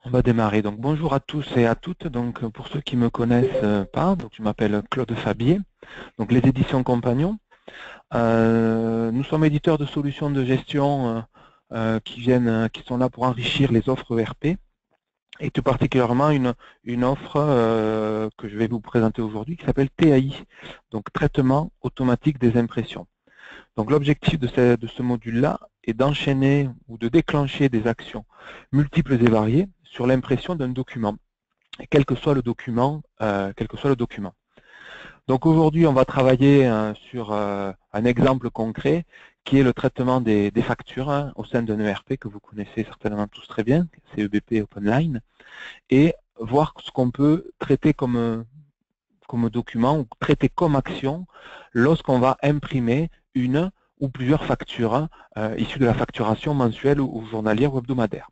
On va démarrer. Donc bonjour à tous et à toutes. Donc pour ceux qui me connaissent pas, donc je m'appelle Claude Fabier. Donc les éditions Compagnons. Nous sommes éditeurs de solutions de gestion qui sont là pour enrichir les offres ERP et tout particulièrement une offre que je vais vous présenter aujourd'hui qui s'appelle TAI, donc traitement automatique des impressions. Donc l'objectif de ce module-là est d'enchaîner ou de déclencher des actions multiples et variées sur l'impression d'un document, quel que soit le document. Donc aujourd'hui, on va travailler sur un exemple concret qui est le traitement des factures au sein d'un ERP que vous connaissez certainement tous très bien, c'est EBP OpenLine, et voir ce qu'on peut traiter comme document ou traiter comme action lorsqu'on va imprimer une ou plusieurs factures issues de la facturation mensuelle ou journalière ou hebdomadaire.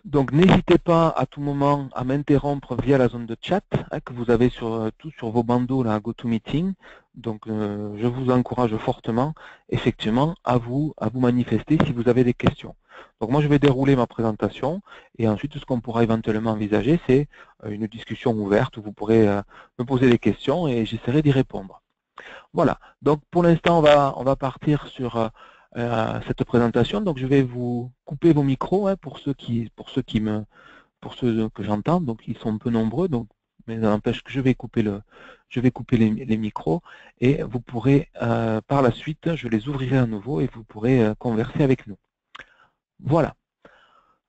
Donc n'hésitez pas à tout moment à m'interrompre via la zone de chat que vous avez sur vos bandeaux là, à GoToMeeting. Donc je vous encourage fortement effectivement à vous manifester si vous avez des questions. Donc moi je vais dérouler ma présentation et ensuite ce qu'on pourra éventuellement envisager c'est une discussion ouverte où vous pourrez me poser des questions et j'essaierai d'y répondre. Voilà, donc pour l'instant on va partir sur cette présentation. Donc je vais vous couper vos micros pour ceux que j'entends. Donc ils sont un peu nombreux, donc mais ça n'empêche que je vais couper les micros et vous pourrez par la suite, je les ouvrirai à nouveau et vous pourrez converser avec nous. Voilà.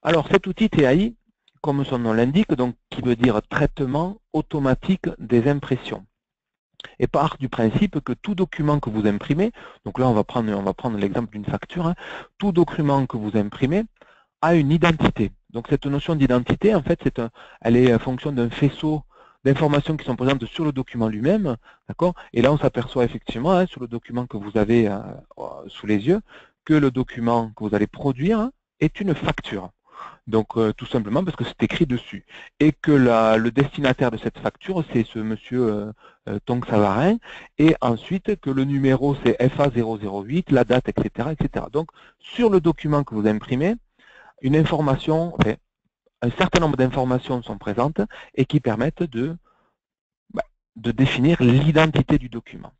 Alors cet outil TAI, comme son nom l'indique, donc qui veut dire traitement automatique des impressions, et part du principe que tout document que vous imprimez, donc là on va prendre l'exemple d'une facture, tout document que vous imprimez a une identité. Donc cette notion d'identité, en fait, elle est en fonction d'un faisceau d'informations qui sont présentes sur le document lui-même, d'accord. Et là on s'aperçoit effectivement sur le document que vous avez sous les yeux que le document que vous allez produire est une facture. Donc tout simplement parce que c'est écrit dessus. Et que le destinataire de cette facture, c'est ce monsieur Tong Savarin, et ensuite que le numéro c'est FA008, la date, etc., etc. Donc sur le document que vous imprimez, une information, enfin, un certain nombre d'informations sont présentes et qui permettent de définir l'identité du document.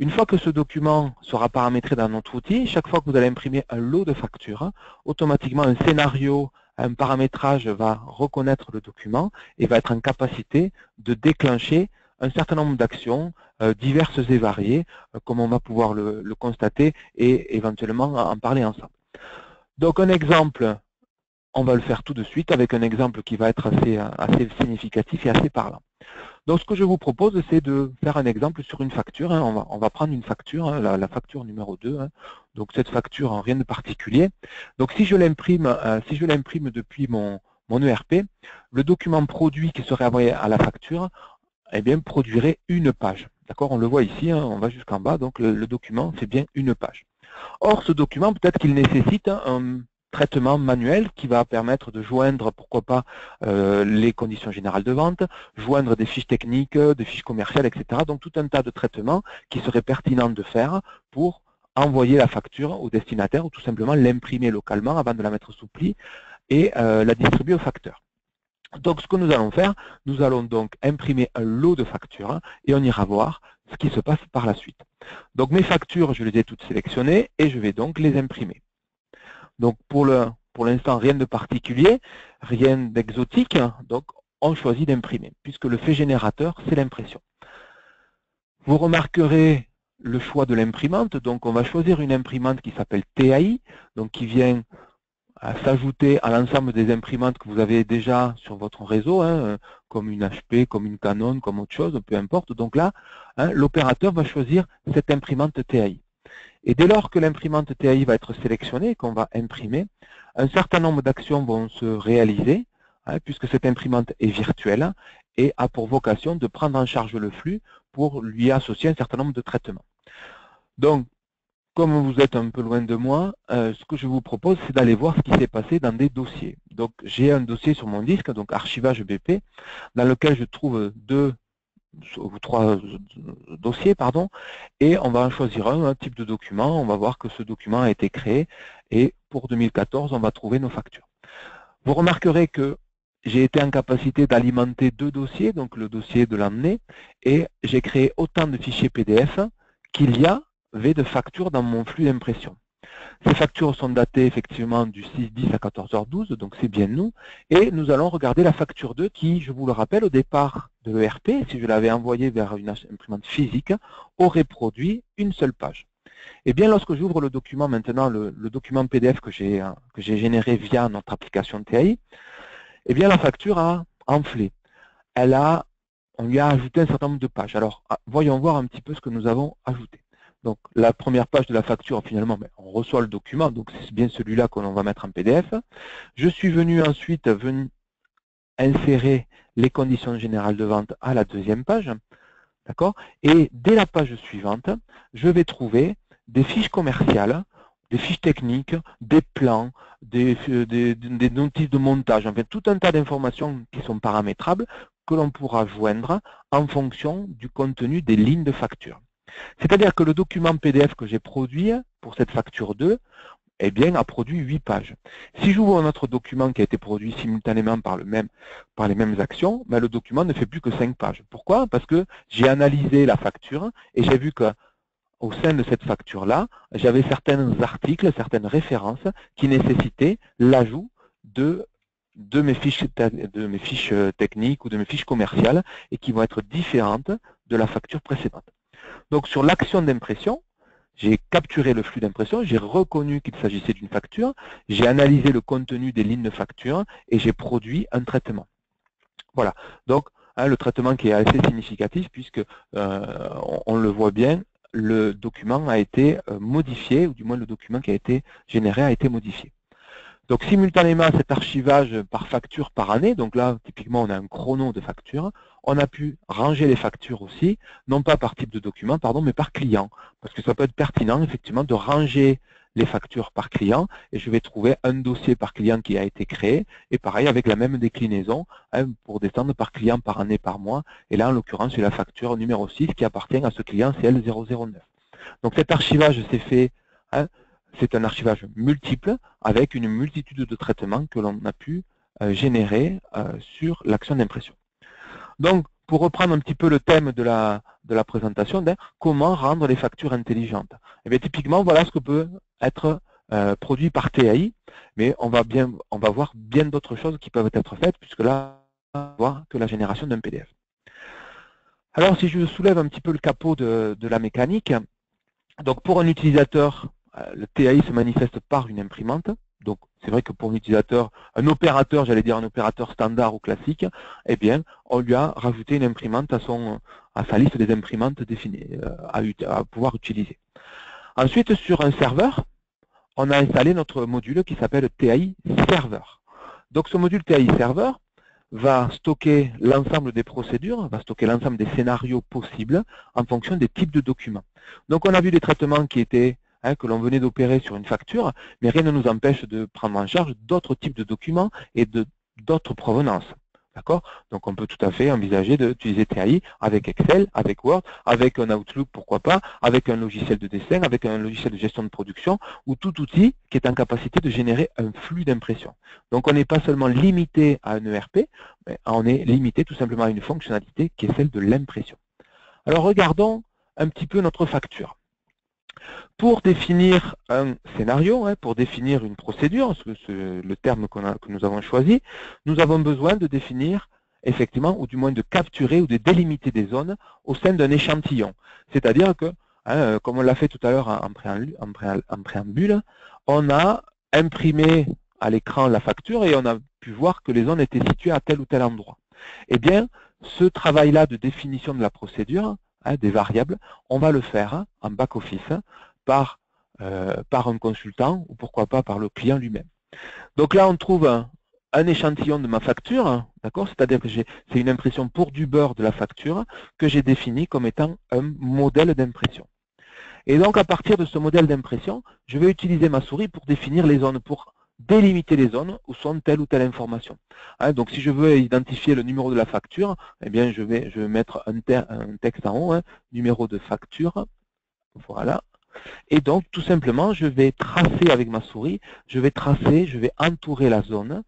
Une fois que ce document sera paramétré dans notre outil, chaque fois que vous allez imprimer un lot de factures, automatiquement un scénario, un paramétrage va reconnaître le document et va être en capacité de déclencher un certain nombre d'actions diverses et variées, comme on va pouvoir le constater et éventuellement en parler ensemble. Donc un exemple, on va le faire tout de suite avec un exemple qui va être assez significatif et assez parlant. Donc ce que je vous propose, c'est de faire un exemple sur une facture. On va prendre une facture, la facture numéro 2. Donc cette facture, rien de particulier. Donc si je l'imprime depuis mon ERP, le document produit qui serait envoyé à la facture, eh bien, produirait une page. D'accord, on le voit ici, on va jusqu'en bas, donc le document fait bien une page. Or, ce document, peut-être qu'il nécessite un traitement manuel qui va permettre de joindre, pourquoi pas, les conditions générales de vente, joindre des fiches techniques, des fiches commerciales, etc. Donc tout un tas de traitements qui seraient pertinents de faire pour envoyer la facture au destinataire ou tout simplement l'imprimer localement avant de la mettre sous pli et la distribuer au facteur. Donc ce que nous allons faire, nous allons donc imprimer un lot de factures et on ira voir ce qui se passe par la suite. Donc mes factures, je les ai toutes sélectionnées et je vais donc les imprimer. Donc pour l'instant, rien de particulier, rien d'exotique, donc on choisit d'imprimer, puisque le fait générateur, c'est l'impression. Vous remarquerez le choix de l'imprimante, donc on va choisir une imprimante qui s'appelle TAI, donc qui vient s'ajouter à l'ensemble des imprimantes que vous avez déjà sur votre réseau, comme une HP, comme une Canon, comme autre chose, peu importe. Donc là, l'opérateur va choisir cette imprimante TAI. Et dès lors que l'imprimante TAI va être sélectionnée, qu'on va imprimer, un certain nombre d'actions vont se réaliser, puisque cette imprimante est virtuelle et a pour vocation de prendre en charge le flux pour lui associer un certain nombre de traitements. Donc, comme vous êtes un peu loin de moi, ce que je vous propose, c'est d'aller voir ce qui s'est passé dans des dossiers. Donc, j'ai un dossier sur mon disque, donc archivage BP, dans lequel je trouve 2 ou 3 dossiers, pardon, et on va en choisir un type de document. On va voir que ce document a été créé et pour 2014, on va trouver nos factures. Vous remarquerez que j'ai été en capacité d'alimenter 2 dossiers, donc le dossier de l'année, et j'ai créé autant de fichiers PDF qu'il y avait de factures dans mon flux d'impression. Ces factures sont datées effectivement du 6-10 à 14h12, donc c'est bien nous. Et nous allons regarder la facture 2 qui, je vous le rappelle, au départ de l'ERP, si je l'avais envoyée vers une imprimante physique, aurait produit une seule page. Et bien lorsque j'ouvre le document maintenant, le document PDF que j'ai généré via notre application TAI, eh bien la facture a enflé. On lui a ajouté un certain nombre de pages. Alors, voyons voir un petit peu ce que nous avons ajouté. Donc, la première page de la facture, finalement, on reçoit le document, donc c'est bien celui-là que l'on va mettre en PDF. Je suis venu ensuite insérer les conditions générales de vente à la deuxième page. D'accord? Et dès la page suivante, je vais trouver des fiches commerciales, des fiches techniques, des plans, des notices de montage, enfin tout un tas d'informations qui sont paramétrables que l'on pourra joindre en fonction du contenu des lignes de facture. C'est-à-dire que le document PDF que j'ai produit pour cette facture 2, eh bien, a produit 8 pages. Si j'ouvre un autre document qui a été produit simultanément par les mêmes actions, ben, le document ne fait plus que 5 pages. Pourquoi? Parce que j'ai analysé la facture et j'ai vu qu'au sein de cette facture-là, j'avais certains articles, certaines références qui nécessitaient l'ajout de mes fiches techniques ou de mes fiches commerciales et qui vont être différentes de la facture précédente. Donc sur l'action d'impression, j'ai capturé le flux d'impression, j'ai reconnu qu'il s'agissait d'une facture, j'ai analysé le contenu des lignes de facture et j'ai produit un traitement. Voilà, donc le traitement qui est assez significatif puisque on le voit bien, le document a été modifié, ou du moins le document qui a été généré a été modifié. Donc simultanément à cet archivage par facture par année, donc là typiquement on a un chrono de facture, on a pu ranger les factures aussi, non pas par type de document, pardon, mais par client. Parce que ça peut être pertinent effectivement de ranger les factures par client et je vais trouver un dossier par client qui a été créé et pareil avec la même déclinaison pour descendre par client, par année, par mois. Et là en l'occurrence c'est la facture numéro 6 qui appartient à ce client CL009. Donc cet archivage s'est fait c'est un archivage multiple avec une multitude de traitements que l'on a pu générer sur l'action d'impression. Donc, pour reprendre un petit peu le thème de la présentation, comment rendre les factures intelligentes? Eh bien, typiquement, voilà ce que peut être produit par TAI, mais on va voir bien d'autres choses qui peuvent être faites, puisque là, on va voir que la génération d'un PDF. Alors, si je soulève un petit peu le capot de la mécanique, donc pour un utilisateur, le TAI se manifeste par une imprimante. Donc c'est vrai que pour un utilisateur, un opérateur, j'allais dire un opérateur standard ou classique, eh bien, on lui a rajouté une imprimante à sa liste des imprimantes définies, à pouvoir utiliser. Ensuite, sur un serveur, on a installé notre module qui s'appelle TAI Server. Donc ce module TAI Server va stocker l'ensemble des procédures, va stocker l'ensemble des scénarios possibles en fonction des types de documents. Donc on a vu des traitements qui étaient que l'on venait d'opérer sur une facture, mais rien ne nous empêche de prendre en charge d'autres types de documents et d'autres provenances. D'accord? Donc on peut tout à fait envisager d'utiliser TAI avec Excel, avec Word, avec un Outlook, pourquoi pas, avec un logiciel de dessin, avec un logiciel de gestion de production, ou tout outil qui est en capacité de générer un flux d'impression. Donc on n'est pas seulement limité à un ERP, mais on est limité tout simplement à une fonctionnalité qui est celle de l'impression. Alors regardons un petit peu notre facture. Pour définir un scénario, pour définir une procédure, c'est le terme que nous avons choisi, nous avons besoin de définir effectivement, ou du moins de capturer ou de délimiter des zones au sein d'un échantillon. C'est-à-dire que, comme on l'a fait tout à l'heure en préambule, on a imprimé à l'écran la facture et on a pu voir que les zones étaient situées à tel ou tel endroit. Eh bien, ce travail-là de définition de la procédure, des variables, on va le faire en back-office par un consultant ou pourquoi pas par le client lui-même. Donc là, on trouve un échantillon de ma facture, d'accord, c'est-à-dire que c'est une impression pour du beurre de la facture que j'ai défini comme étant un modèle d'impression. Et donc, à partir de ce modèle d'impression, je vais utiliser ma souris pour définir les zones, pour délimiter les zones où sont telle ou telle information. Donc, si je veux identifier le numéro de la facture, eh bien, je vais mettre un texte en haut, numéro de facture, voilà. Et donc, tout simplement, je vais tracer avec ma souris, je vais entourer la zone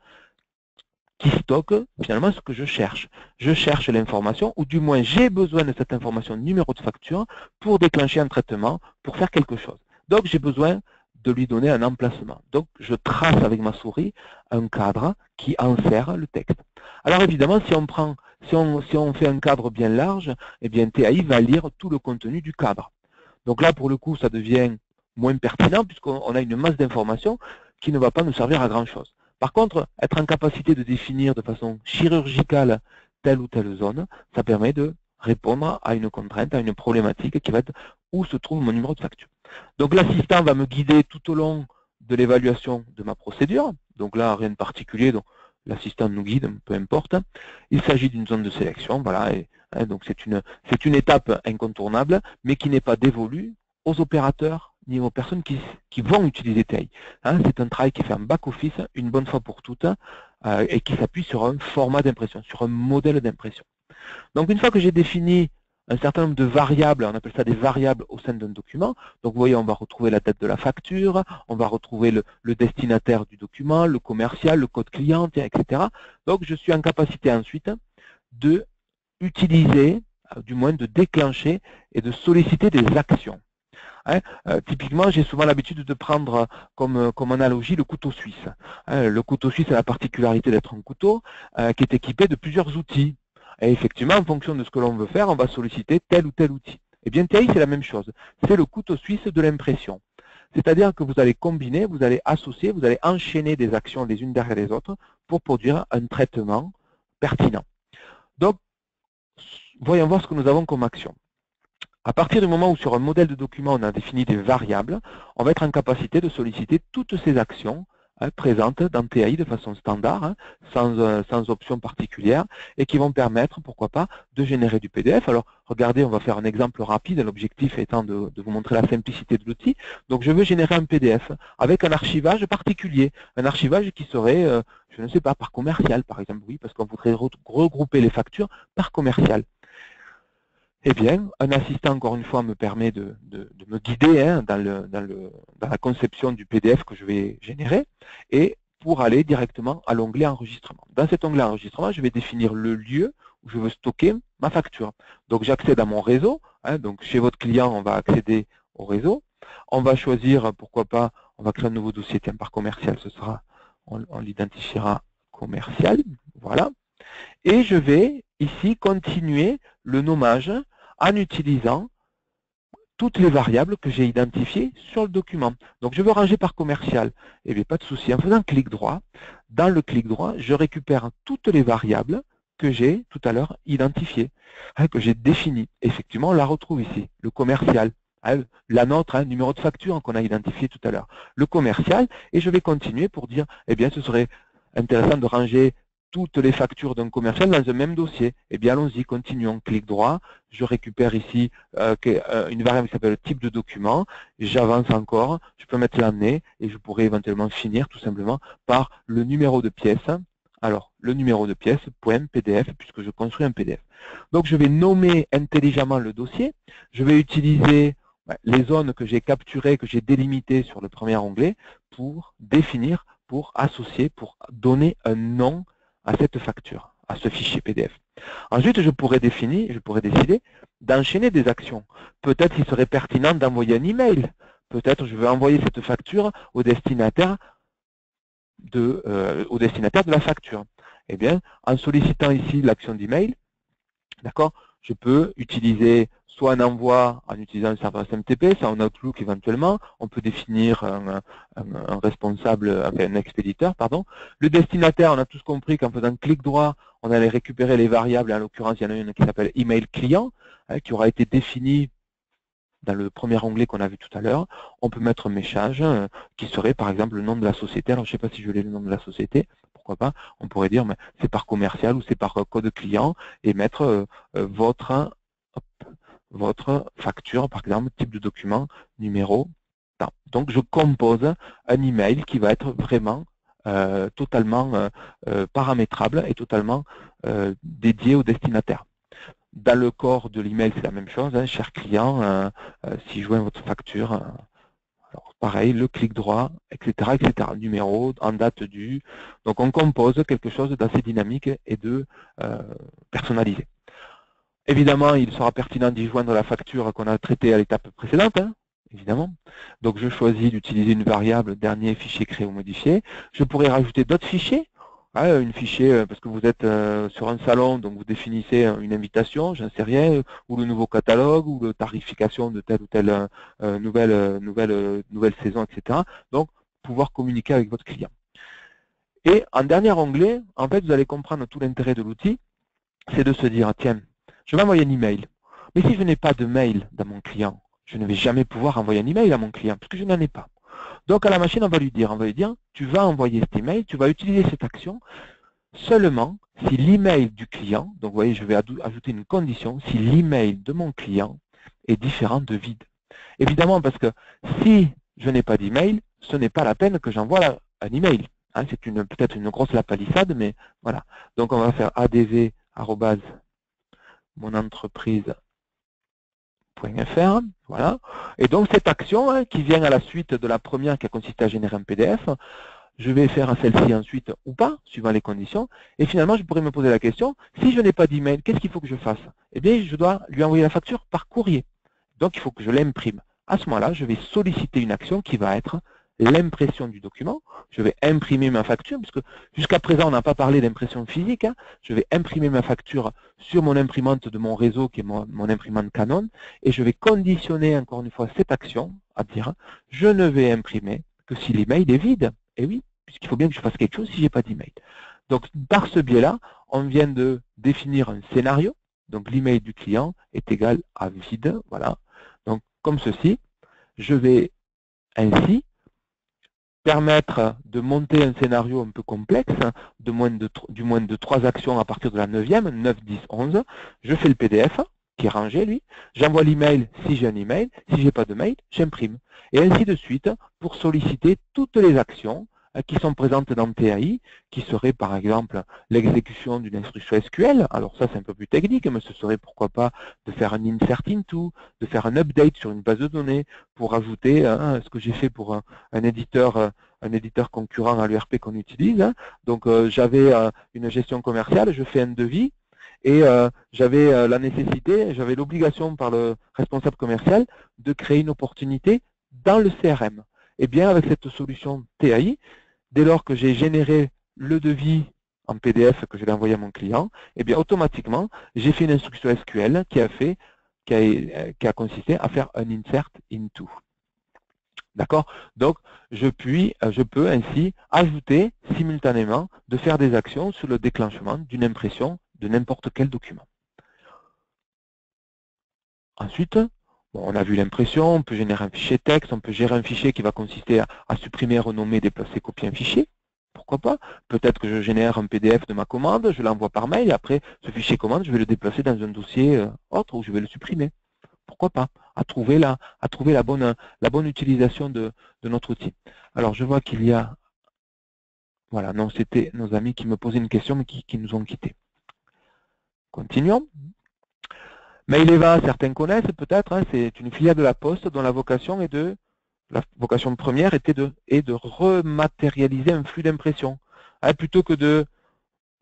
qui stocke finalement ce que je cherche. Je cherche l'information, ou du moins j'ai besoin de cette information numéro de facture pour déclencher un traitement, pour faire quelque chose. Donc j'ai besoin de lui donner un emplacement. Donc je trace avec ma souris un cadre qui enserre le texte. Alors évidemment, si on fait un cadre bien large, eh bien TAI va lire tout le contenu du cadre. Donc là, pour le coup, ça devient moins pertinent puisqu'on a une masse d'informations qui ne va pas nous servir à grand-chose. Par contre, être en capacité de définir de façon chirurgicale telle ou telle zone, ça permet de répondre à une contrainte, à une problématique qui va être où se trouve mon numéro de facture. Donc l'assistant va me guider tout au long de l'évaluation de ma procédure. Donc là, rien de particulier, donc l'assistant nous guide, peu importe. Il s'agit d'une zone de sélection, voilà, donc c'est une étape incontournable, mais qui n'est pas dévolue aux opérateurs ni aux personnes qui vont utiliser TAI. C'est un travail qui est fait en back-office, une bonne fois pour toutes, et qui s'appuie sur un format d'impression, sur un modèle d'impression. Donc une fois que j'ai défini un certain nombre de variables, on appelle ça des variables au sein d'un document. Donc vous voyez, on va retrouver la date de la facture, on va retrouver le destinataire du document, le commercial, le code client, etc. Donc je suis en capacité ensuite de utiliser, du moins de déclencher et de solliciter des actions. Typiquement, j'ai souvent l'habitude de prendre comme analogie le couteau suisse. Le couteau suisse a la particularité d'être un couteau qui est équipé de plusieurs outils. Et effectivement, en fonction de ce que l'on veut faire, on va solliciter tel ou tel outil. Et bien, TAI, c'est la même chose. C'est le couteau suisse de l'impression. C'est-à-dire que vous allez combiner, vous allez associer, vous allez enchaîner des actions les unes derrière les autres pour produire un traitement pertinent. Donc, voyons voir ce que nous avons comme action. À partir du moment où sur un modèle de document on a défini des variables, on va être en capacité de solliciter toutes ces actions présentes dans TAI de façon standard, sans option particulière, et qui vont permettre, pourquoi pas, de générer du PDF. Alors, regardez, on va faire un exemple rapide, l'objectif étant de vous montrer la simplicité de l'outil. Donc, je veux générer un PDF avec un archivage particulier, un archivage qui serait, je ne sais pas, par commercial, par exemple, oui, parce qu'on voudrait regrouper les factures par commercial. Eh bien, un assistant, encore une fois, me permet de me guider dans la conception du PDF que je vais générer et pour aller directement à l'onglet enregistrement. Dans cet onglet enregistrement, je vais définir le lieu où je veux stocker ma facture. Donc, j'accède à mon réseau. Donc, chez votre client, on va accéder au réseau. On va choisir, pourquoi pas, on va créer un nouveau dossier, tiens, par commercial, on l'identifiera commercial. Voilà. Et je vais ici continuer le nommage en utilisant toutes les variables que j'ai identifiées sur le document. Donc je veux ranger par commercial. Eh bien, pas de souci. En faisant clic droit, dans le clic droit, je récupère toutes les variables que j'ai tout à l'heure identifiées, que j'ai définies. Effectivement, on la retrouve ici, le commercial. La nôtre, numéro de facture qu'on a identifié tout à l'heure. Le commercial, et je vais continuer pour dire, eh bien, ce serait intéressant de ranger toutes les factures d'un commercial dans un même dossier. Eh bien, allons-y, continuons. Clic droit, je récupère ici une variable qui s'appelle type de document. J'avance encore, je peux mettre l'année et je pourrais éventuellement finir tout simplement par le numéro de pièce. Alors, le numéro de pièce, point PDF, puisque je construis un PDF. Donc, je vais nommer intelligemment le dossier. Je vais utiliser les zones que j'ai capturées, que j'ai délimitées sur le premier onglet pour définir, pour associer, pour donner un nom à cette facture, à ce fichier PDF. Ensuite, je pourrais décider d'enchaîner des actions. Peut-être qu'il serait pertinent d'envoyer un email. Peut-être je veux envoyer cette facture au destinataire de la facture. Eh bien, en sollicitant ici l'action d'email, d'accord, je peux utiliser soit un envoi en utilisant le serveur SMTP, soit un Outlook éventuellement. On peut définir un responsable, enfin un expéditeur, pardon. Le destinataire, on a tous compris qu'en faisant clic droit, on allait récupérer les variables. En l'occurrence, il y en a une qui s'appelle email client, qui aura été définie dans le premier onglet qu'on a vu tout à l'heure. On peut mettre un message qui serait par exemple le nom de la société. Alors je ne sais pas si je l'ai le nom de la société, pourquoi pas. On pourrait dire c'est par commercial ou c'est par code client et mettre votre facture, par exemple, type de document, numéro. Donc je compose un email qui va être vraiment totalement paramétrable et totalement dédié au destinataire. Dans le corps de l'email, c'est la même chose, cher client, si je joins votre facture, Alors, pareil, le clic droit, etc., etc. Numéro, en date du. Donc, on compose quelque chose d'assez dynamique et de personnalisé. Évidemment, il sera pertinent d'y joindre la facture qu'on a traitée à l'étape précédente, hein, évidemment. Donc, je choisis d'utiliser une variable dernier fichier créé ou modifié. Je pourrais rajouter d'autres fichiers. Une fichier, parce que vous êtes sur un salon, donc vous définissez une invitation, j'en sais rien, ou le nouveau catalogue, ou la tarification de telle ou telle nouvelle saison, etc. Donc, pouvoir communiquer avec votre client. Et en dernier onglet, en fait, vous allez comprendre tout l'intérêt de l'outil, c'est de se dire, tiens, je vais envoyer un email. Mais si je n'ai pas de mail dans mon client, je ne vais jamais pouvoir envoyer un email à mon client, puisque je n'en ai pas. Donc à la machine, on va lui dire, tu vas envoyer cet email, tu vas utiliser cette action seulement si l'email du client, donc vous voyez, je vais ajouter une condition, si l'email de mon client est différent de vide. Évidemment, parce que si je n'ai pas d'email, ce n'est pas la peine que j'envoie un email. Hein, c'est peut-être une grosse lapalissade, mais voilà. Donc on va faire adv monentreprise.fr, voilà. Et donc cette action hein, qui vient à la suite de la première qui a consisté à générer un PDF, je vais faire celle-ci ensuite ou pas, suivant les conditions. Et finalement, je pourrais me poser la question, si je n'ai pas d'email, qu'est-ce qu'il faut que je fasse? Eh bien, je dois lui envoyer la facture par courrier. Donc, il faut que je l'imprime. À ce moment-là, je vais solliciter une action qui va être l'impression du document. Je vais imprimer ma facture, puisque jusqu'à présent, on n'a pas parlé d'impression physique. Hein. Je vais imprimer ma facture sur mon imprimante de mon réseau, qui est mon imprimante Canon, et je vais conditionner encore une fois cette action à dire, je ne vais imprimer que si l'email est vide. Et oui, puisqu'il faut bien que je fasse quelque chose si je n'ai pas d'email. Donc, par ce biais-là, on vient de définir un scénario. Donc, l'email du client est égal à vide. Voilà. Donc, comme ceci, je vais ainsi permettre de monter un scénario un peu complexe, du moins de 3 actions à partir de la 9e, 9, 10, 11. Je fais le PDF, qui est rangé, lui. J'envoie l'email si j'ai un email. Si je n'ai pas de mail, j'imprime. Et ainsi de suite pour solliciter toutes les actions qui sont présentes dans TAI, qui seraient par exemple l'exécution d'une instruction SQL. Alors ça, c'est un peu plus technique, mais ce serait pourquoi pas de faire un insert into, de faire un update sur une base de données, pour ajouter ce que j'ai fait pour un éditeur concurrent à l'ERP qu'on utilise. Hein. Donc j'avais une gestion commerciale, je fais un devis, et j'avais la nécessité, j'avais l'obligation par le responsable commercial de créer une opportunité dans le CRM. Et bien avec cette solution TAI, dès lors que j'ai généré le devis en PDF que je vais envoyer à mon client, et bien automatiquement, j'ai fait une instruction SQL qui a consisté à faire un insert into. D'accord? Donc, je peux ainsi ajouter simultanément de faire des actions sur le déclenchement d'une impression de n'importe quel document. Ensuite, bon, on a vu l'impression, on peut générer un fichier texte, on peut gérer un fichier qui va consister à supprimer, renommer, déplacer, copier un fichier. Pourquoi pas? Peut-être que je génère un PDF de ma commande, je l'envoie par mail, et après, ce fichier commande, je vais le déplacer dans un dossier autre où je vais le supprimer. Pourquoi pas? À trouver la bonne utilisation de notre outil. Alors, je vois qu'il y a... Voilà, non, c'était nos amis qui me posaient une question, mais qui nous ont quittés. Continuons. Maileva, certains connaissent peut-être, hein, c'est une filiale de la Poste dont la vocation première est de rematérialiser un flux d'impression. Hein, plutôt que de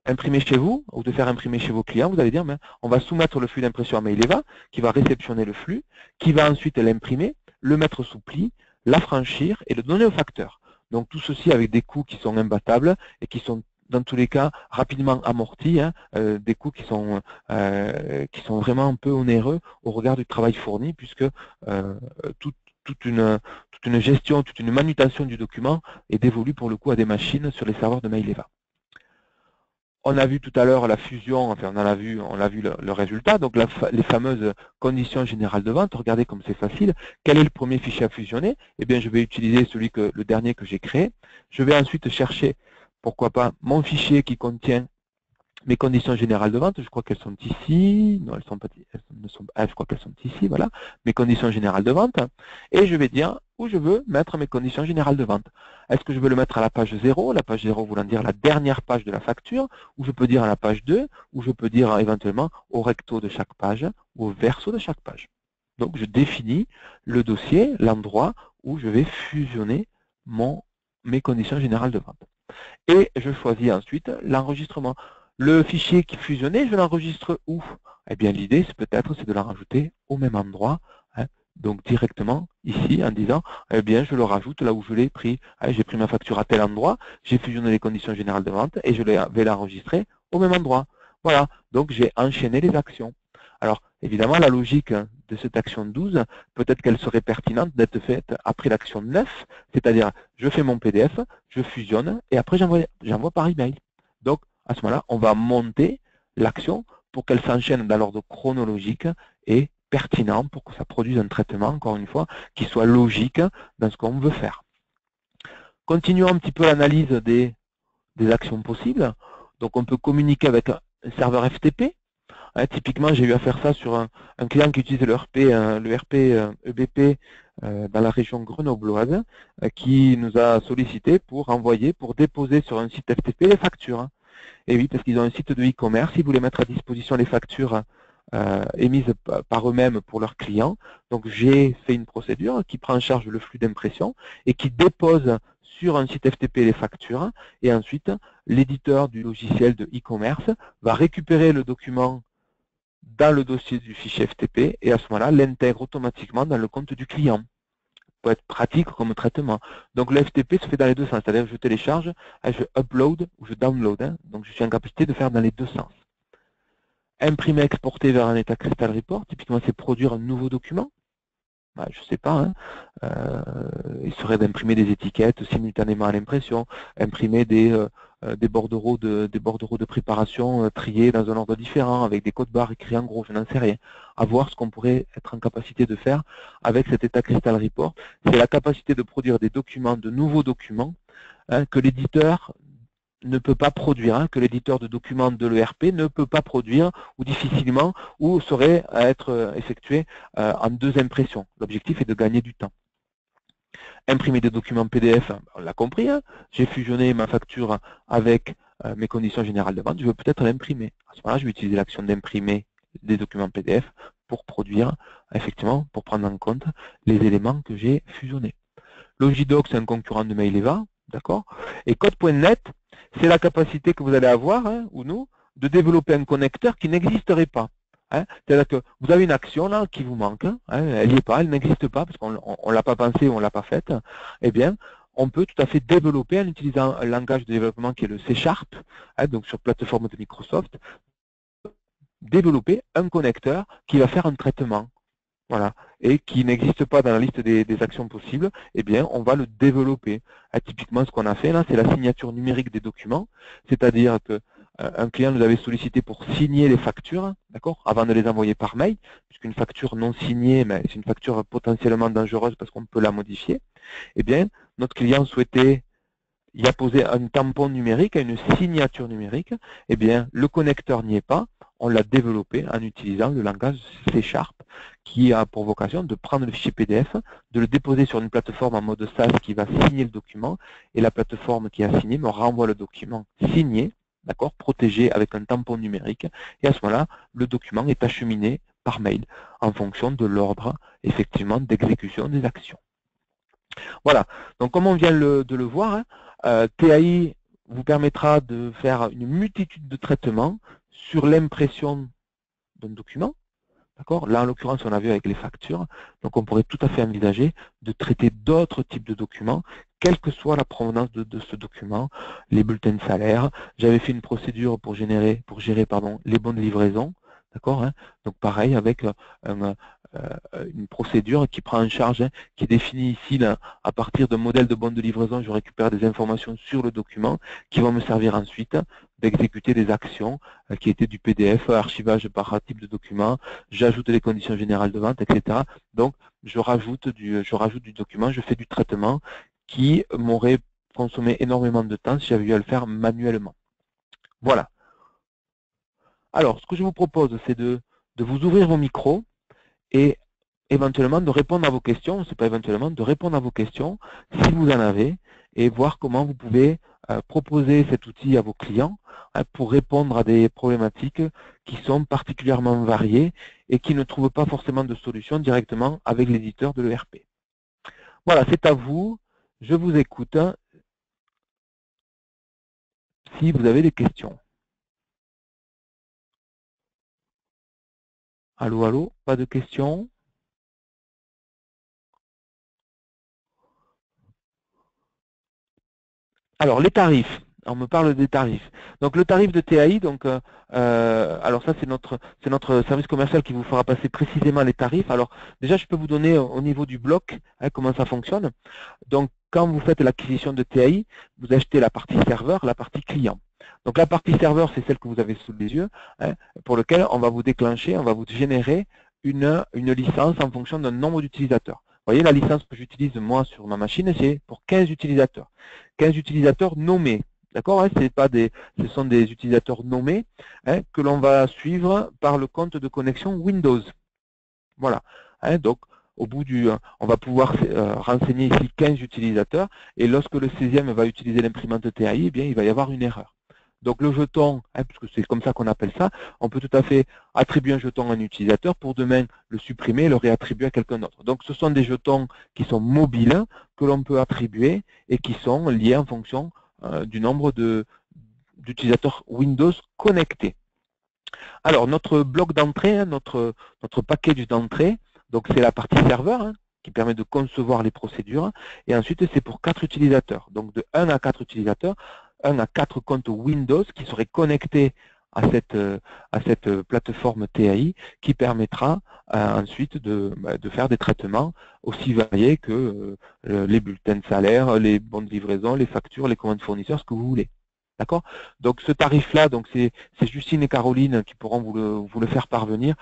imprimer chez vous ou de faire imprimer chez vos clients, vous allez dire, on va soumettre le flux d'impression à Maileva, qui va réceptionner le flux, qui va ensuite l'imprimer, le mettre sous pli, l'affranchir et le donner au facteur. Donc tout ceci avec des coûts qui sont imbattables et qui sont dans tous les cas rapidement amortis, hein, des coûts qui sont vraiment un peu onéreux au regard du travail fourni, puisque toute une gestion, toute une manutention du document est dévolue pour le coup à des machines sur les serveurs de Maileva. On a vu tout à l'heure la fusion, enfin on a vu le résultat, donc les fameuses conditions générales de vente. Regardez comme c'est facile. Quel est le premier fichier à fusionner? Eh bien, je vais utiliser le dernier que j'ai créé. Je vais ensuite chercher, pourquoi pas, mon fichier qui contient mes conditions générales de vente. Je crois qu'elles sont ici. Non, elles sont pas. Je crois qu'elles sont ici. Voilà, mes conditions générales de vente. Et je vais dire où je veux mettre mes conditions générales de vente. Est-ce que je veux le mettre à la page 0, la page 0 voulant dire la dernière page de la facture, ou je peux dire à la page 2, ou je peux dire éventuellement au recto de chaque page, ou au verso de chaque page. Donc je définis le dossier, l'endroit où je vais fusionner mes conditions générales de vente. Et je choisis ensuite l'enregistrement. Le fichier qui fusionnait, je l'enregistre où? Eh bien, l'idée, peut-être, c'est de la rajouter au même endroit, hein, donc directement ici, en disant, eh bien, je le rajoute là où je l'ai pris. Hein, j'ai pris ma facture à tel endroit, j'ai fusionné les conditions générales de vente et je vais l'enregistrer au même endroit. Voilà, donc j'ai enchaîné les actions. Alors, évidemment, la logique de cette action 12, peut-être qu'elle serait pertinente d'être faite après l'action 9, c'est-à-dire, je fais mon PDF, je fusionne, et après j'envoie par email. Donc, à ce moment-là, on va monter l'action pour qu'elle s'enchaîne dans l'ordre chronologique et pertinent pour que ça produise un traitement, encore une fois, qui soit logique dans ce qu'on veut faire. Continuons un petit peu l'analyse des actions possibles. Donc, on peut communiquer avec un serveur FTP. Typiquement, j'ai eu à faire ça sur un client qui utilise le RP EBP dans la région grenobloise, qui nous a sollicité pour déposer sur un site FTP les factures. Et oui, parce qu'ils ont un site de e-commerce, ils voulaient mettre à disposition les factures émises par eux-mêmes pour leurs clients. Donc j'ai fait une procédure qui prend en charge le flux d'impression et qui dépose sur un site FTP les factures. Et ensuite, l'éditeur du logiciel de e-commerce va récupérer le document dans le dossier du fichier FTP et à ce moment-là, l'intègre automatiquement dans le compte du client. Peut être pratique comme traitement. Donc le FTP se fait dans les deux sens, c'est-à-dire que je télécharge, je upload ou je download. Donc je suis en capacité de faire dans les deux sens. Imprimer, exporter vers un état Crystal Report, typiquement c'est produire un nouveau document. Je ne sais pas, hein. Il serait d'imprimer des étiquettes simultanément à l'impression, imprimer des bordereaux de préparation triés dans un ordre différent, avec des codes barres écrits en gros, je n'en sais rien. À voir ce qu'on pourrait être en capacité de faire avec cet état Crystal Report. C'est la capacité de produire des documents, de nouveaux documents, hein, que l'éditeur ne peut pas produire, que l'éditeur de documents de l'ERP ne peut pas produire ou difficilement, ou saurait être effectué en deux impressions. L'objectif est de gagner du temps. Imprimer des documents PDF, on l'a compris, hein, j'ai fusionné ma facture avec mes conditions générales de vente, je veux peut-être l'imprimer. À ce moment-là, je vais utiliser l'action d'imprimer des documents PDF pour produire, effectivement, pour prendre en compte les éléments que j'ai fusionnés. Logidoc, c'est un concurrent de Maileva, d'accord? Et Code.net, c'est la capacité que vous allez avoir, hein, ou nous, de développer un connecteur qui n'existerait pas. Hein. C'est-à-dire que vous avez une action là qui vous manque, hein, elle n'y est pas, elle n'existe pas, parce qu'on ne l'a pas pensée ou on ne l'a pas faite. Eh bien, on peut tout à fait développer en utilisant un langage de développement qui est le C#, hein, donc sur plateforme de Microsoft, développer un connecteur qui va faire un traitement. Voilà, et qui n'existe pas dans la liste des actions possibles, eh bien, on va le développer. Typiquement, ce qu'on a fait là, c'est la signature numérique des documents, c'est-à-dire que un client nous avait sollicité pour signer les factures, d'accord, avant de les envoyer par mail, puisqu'une facture non signée, c'est une facture potentiellement dangereuse parce qu'on peut la modifier. Eh bien, notre client souhaitait y apposer un tampon numérique, une signature numérique. Eh bien, le connecteur n'y est pas. On l'a développé en utilisant le langage C# qui a pour vocation de prendre le fichier PDF, de le déposer sur une plateforme en mode SaaS qui va signer le document et la plateforme qui a signé me renvoie le document signé, d'accord, protégé avec un tampon numérique et à ce moment-là, le document est acheminé par mail en fonction de l'ordre effectivement d'exécution des actions. Voilà, donc comme on vient de le voir, hein, TAI vous permettra de faire une multitude de traitements sur l'impression d'un document. Là, en l'occurrence, on a vu avec les factures. Donc, on pourrait tout à fait envisager de traiter d'autres types de documents, quelle que soit la provenance de ce document, les bulletins de salaire. J'avais fait une procédure pour gérer les bons de livraison. Hein, donc, pareil, avec une procédure qui prend en charge, hein, qui définit ici, là, à partir d'un modèle de bon de livraison, je récupère des informations sur le document qui vont me servir ensuite d'exécuter des actions qui étaient du PDF, archivage par type de document, j'ajoute les conditions générales de vente, etc. Donc, je rajoute du document, je fais du traitement qui m'aurait consommé énormément de temps si j'avais eu à le faire manuellement. Voilà. Alors, ce que je vous propose, c'est de vous ouvrir vos micros et éventuellement de répondre à vos questions, c'est pas éventuellement, de répondre à vos questions si vous en avez et voir comment vous pouvez proposer cet outil à vos clients pour répondre à des problématiques qui sont particulièrement variées et qui ne trouvent pas forcément de solution directement avec l'éditeur de l'ERP. Voilà, c'est à vous. Je vous écoute si vous avez des questions. Allô, allô, pas de questions? Alors, les tarifs. On me parle des tarifs. Donc, le tarif de TAI, donc, alors ça, c'est notre service commercial qui vous fera passer précisément les tarifs. Alors, déjà, je peux vous donner au niveau du bloc comment ça fonctionne. Donc, quand vous faites l'acquisition de TAI, vous achetez la partie serveur, la partie client. Donc, la partie serveur, c'est celle que vous avez sous les yeux, pour lequel on va vous déclencher, on va vous générer une licence en fonction d'un nombre d'utilisateurs. Vous voyez, la licence que j'utilise moi sur ma machine, c'est pour 15 utilisateurs. 15 utilisateurs nommés. D'accord, ce sont des utilisateurs nommés que l'on va suivre par le compte de connexion Windows. Voilà. Donc, au bout on va pouvoir renseigner ici 15 utilisateurs et lorsque le 16e va utiliser l'imprimante TAI, eh bien, il va y avoir une erreur. Donc le jeton, puisque c'est comme ça qu'on appelle ça, on peut tout à fait attribuer un jeton à un utilisateur pour demain le supprimer et le réattribuer à quelqu'un d'autre. Donc ce sont des jetons qui sont mobiles, que l'on peut attribuer et qui sont liés en fonction du nombre d'utilisateurs Windows connectés. Alors, notre bloc d'entrée, notre package d'entrée, donc c'est la partie serveur qui permet de concevoir les procédures. Et ensuite, c'est pour 4 utilisateurs. Donc, de 1 à 4 utilisateurs, 1 à 4 comptes Windows qui seraient connectés à cette plateforme TAI qui permettra ensuite de faire des traitements aussi variés que les bulletins de salaire, les bons de livraison, les factures, les commandes fournisseurs, ce que vous voulez. D'accord? Donc ce tarif-là, donc c'est Justine et Caroline qui pourront vous le faire parvenir.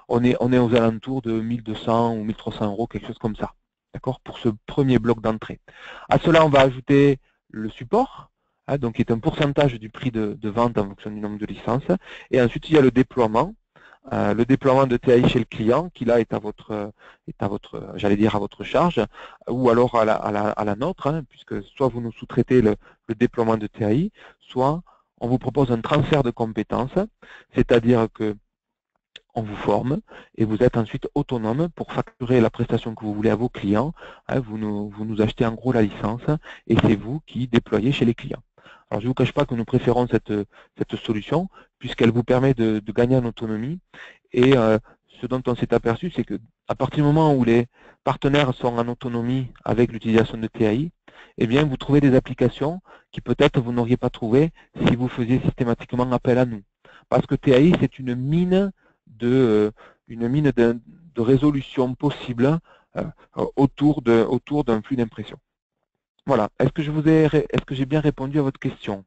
On est aux alentours de 1200 ou 1300 euros, quelque chose comme ça. D'accord? Pour ce premier bloc d'entrée. À cela, on va ajouter le support, donc qui est un pourcentage du prix de vente en fonction du nombre de licences. Et ensuite, il y a le déploiement. Le déploiement de TAI chez le client, qui là est à votre j'allais dire à votre charge, ou alors à la nôtre, puisque soit vous nous sous-traitez le déploiement de TAI, soit on vous propose un transfert de compétences, c'est-à-dire que on vous forme et vous êtes ensuite autonome pour facturer la prestation que vous voulez à vos clients. Vous nous achetez en gros la licence et c'est vous qui déployez chez les clients. Alors je ne vous cache pas que nous préférons cette solution puisqu'elle vous permet de gagner en autonomie et ce dont on s'est aperçu, c'est qu'à partir du moment où les partenaires sont en autonomie avec l'utilisation de TAI, eh bien vous trouvez des applications qui peut-être vous n'auriez pas trouvées si vous faisiez systématiquement appel à nous. Parce que TAI, c'est une mine de résolution possible autour d'un flux d'impression. Voilà. Est-ce que j'ai bien répondu à votre question?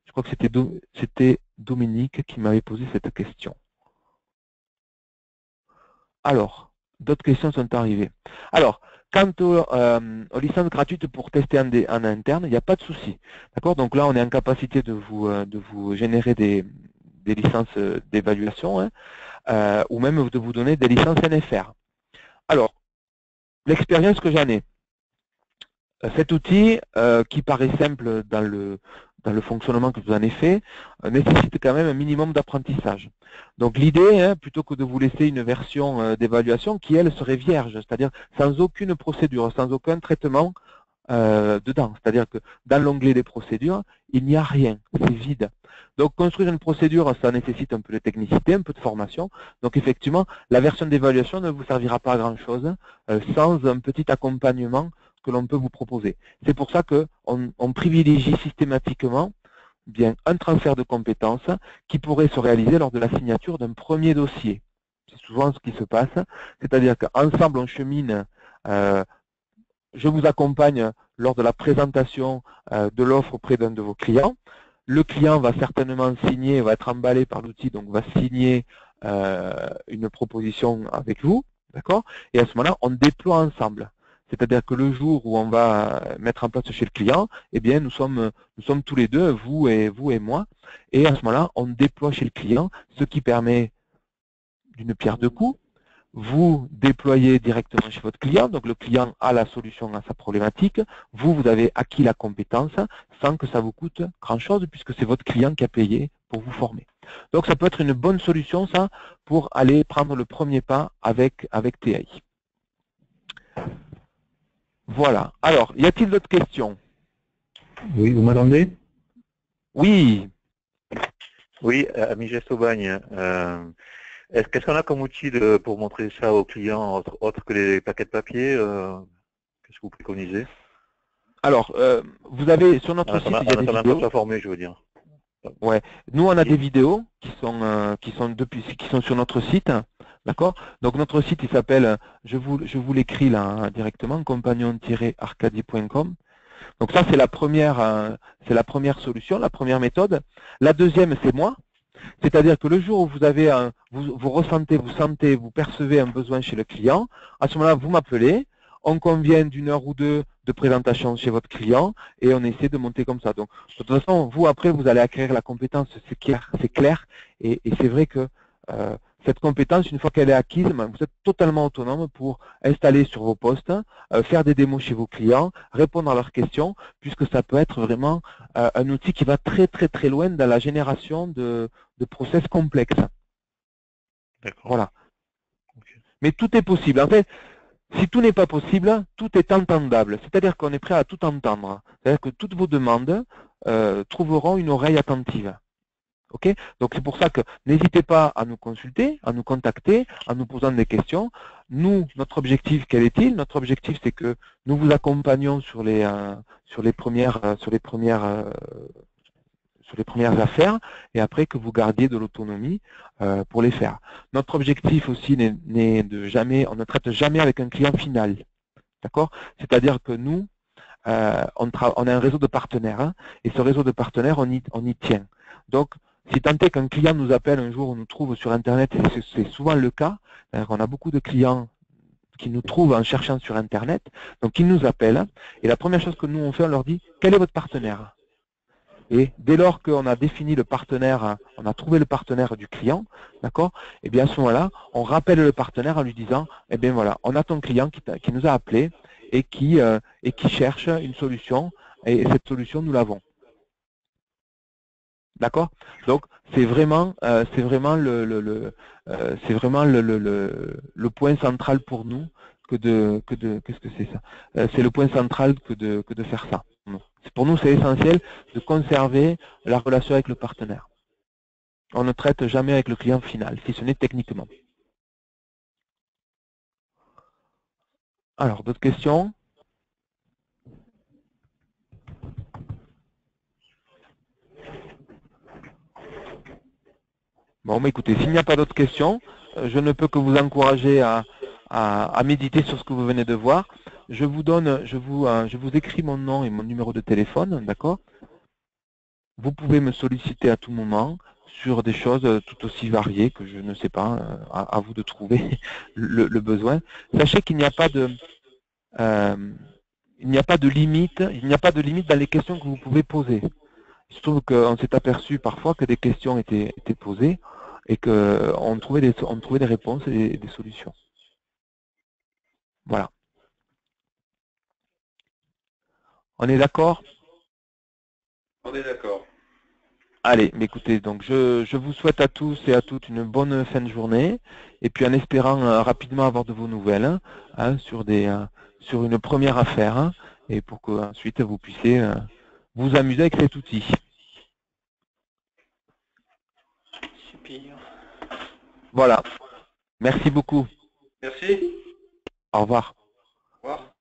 Je crois que c'était Dominique qui m'avait posé cette question. Alors, d'autres questions sont arrivées. Alors, quant aux licences gratuites pour tester en interne, il n'y a pas de souci. D'accord? Donc là, on est en capacité de vous générer des licences d'évaluation ou même de vous donner des licences NFR. Alors, l'expérience que j'en ai, cet outil qui paraît simple dans le fonctionnement que vous en avez fait, nécessite quand même un minimum d'apprentissage. Donc l'idée, plutôt que de vous laisser une version d'évaluation qui, elle, serait vierge, c'est-à-dire sans aucune procédure, sans aucun traitement dedans. C'est-à-dire que dans l'onglet des procédures, il n'y a rien, c'est vide. Donc construire une procédure, ça nécessite un peu de technicité, un peu de formation. Donc effectivement, la version d'évaluation ne vous servira pas à grand-chose sans un petit accompagnement que l'on peut vous proposer. C'est pour ça qu'on privilégie systématiquement bien un transfert de compétences qui pourrait se réaliser lors de la signature d'un premier dossier. C'est souvent ce qui se passe, c'est-à-dire qu'ensemble on chemine, je vous accompagne lors de la présentation de l'offre auprès d'un de vos clients. Le client va certainement signer, va être emballé par l'outil, donc va signer une proposition avec vous, d'accord? Et à ce moment-là, on déploie ensemble. C'est-à-dire que le jour où on va mettre en place chez le client, eh bien, nous sommes tous les deux, vous et moi, et à ce moment-là, on déploie chez le client, ce qui permet d'une pierre deux coups. Vous déployez directement chez votre client, donc le client a la solution à sa problématique, vous avez acquis la compétence sans que ça vous coûte grand-chose puisque c'est votre client qui a payé pour vous former. Donc ça peut être une bonne solution ça pour aller prendre le premier pas avec TAI. Voilà. Alors, y a-t-il d'autres questions? Oui, vous m'entendez? Oui. Oui, Amigé Saubagne. Qu'est-ce qu'on a comme outil pour montrer ça aux clients, autre que les paquets de papier qu'est-ce que vous préconisez? Alors, vous avez sur En notre site, attendant, il y a en des attendant qu'on vidéos. soit formé, je veux dire. Ouais. Nous, on a des Oui. vidéos qui sont sur notre site, d'accord? Donc notre site, il s'appelle, je vous l'écris là directement, compagnon-arcadie.com. Donc ça, c'est la première solution, la première méthode. La deuxième, c'est moi. C'est-à-dire que le jour où vous avez vous ressentez, vous sentez, vous percevez un besoin chez le client, à ce moment-là, vous m'appelez, on convient d'une heure ou deux de présentation chez votre client et on essaie de monter comme ça. Donc, de toute façon, vous, après, vous allez acquérir la compétence, c'est clair, et c'est vrai que cette compétence, une fois qu'elle est acquise, vous êtes totalement autonome pour installer sur vos postes, faire des démos chez vos clients, répondre à leurs questions, puisque ça peut être vraiment un outil qui va très très très loin dans la génération de process complexes. D'accord. Voilà. Ok. Mais tout est possible. En fait, si tout n'est pas possible, tout est entendable. C'est-à-dire qu'on est prêt à tout entendre. C'est-à-dire que toutes vos demandes trouveront une oreille attentive. Ok? Donc c'est pour ça que n'hésitez pas à nous consulter, à nous contacter, en nous posant des questions. Nous, notre objectif, quel est-il? Notre objectif, c'est que nous vous accompagnons sur les premières affaires et après que vous gardiez de l'autonomie pour les faire. Notre objectif aussi n'est de jamais, on ne traite jamais avec un client final. D'accord? C'est-à-dire que nous, on a un réseau de partenaires hein, et ce réseau de partenaires, on y tient. Donc, si tant est qu'un client nous appelle un jour, on nous trouve sur Internet, et c'est souvent le cas, on a beaucoup de clients qui nous trouvent en cherchant sur Internet, donc ils nous appellent, et la première chose que nous on fait, on leur dit, quel est votre partenaire? Et dès lors qu'on a défini le partenaire, on a trouvé le partenaire du client, d'accord? Et bien à ce moment-là, on rappelle le partenaire en lui disant, eh bien voilà, on a ton client qui nous a appelé et qui cherche une solution, et cette solution, nous l'avons. D'accord? Donc c'est vraiment le point central pour nous qu'est-ce que c'est ça? C'est le point central que de faire ça. Pour nous, c'est essentiel de conserver la relation avec le partenaire. On ne traite jamais avec le client final, si ce n'est techniquement. Alors, d'autres questions? Bon, mais écoutez, s'il n'y a pas d'autres questions, je ne peux que vous encourager à méditer sur ce que vous venez de voir. Je vous écris mon nom et mon numéro de téléphone, d'accord? Vous pouvez me solliciter à tout moment sur des choses tout aussi variées que je ne sais pas, à vous de trouver le besoin. Sachez qu'il n'y a pas de limite, il n'y a pas de limite dans les questions que vous pouvez poser. Il se trouve qu'on s'est aperçu parfois que des questions étaient posées et qu'on trouvait des réponses et des solutions. Voilà. On est d'accord? On est d'accord. Allez, mais écoutez, donc je vous souhaite à tous et à toutes une bonne fin de journée, et puis en espérant rapidement avoir de vos nouvelles hein, sur une première affaire, hein, et pour que ensuite vous puissiez vous amuser avec cet outil. Super. Voilà. Merci beaucoup. Merci. Au revoir. Au revoir.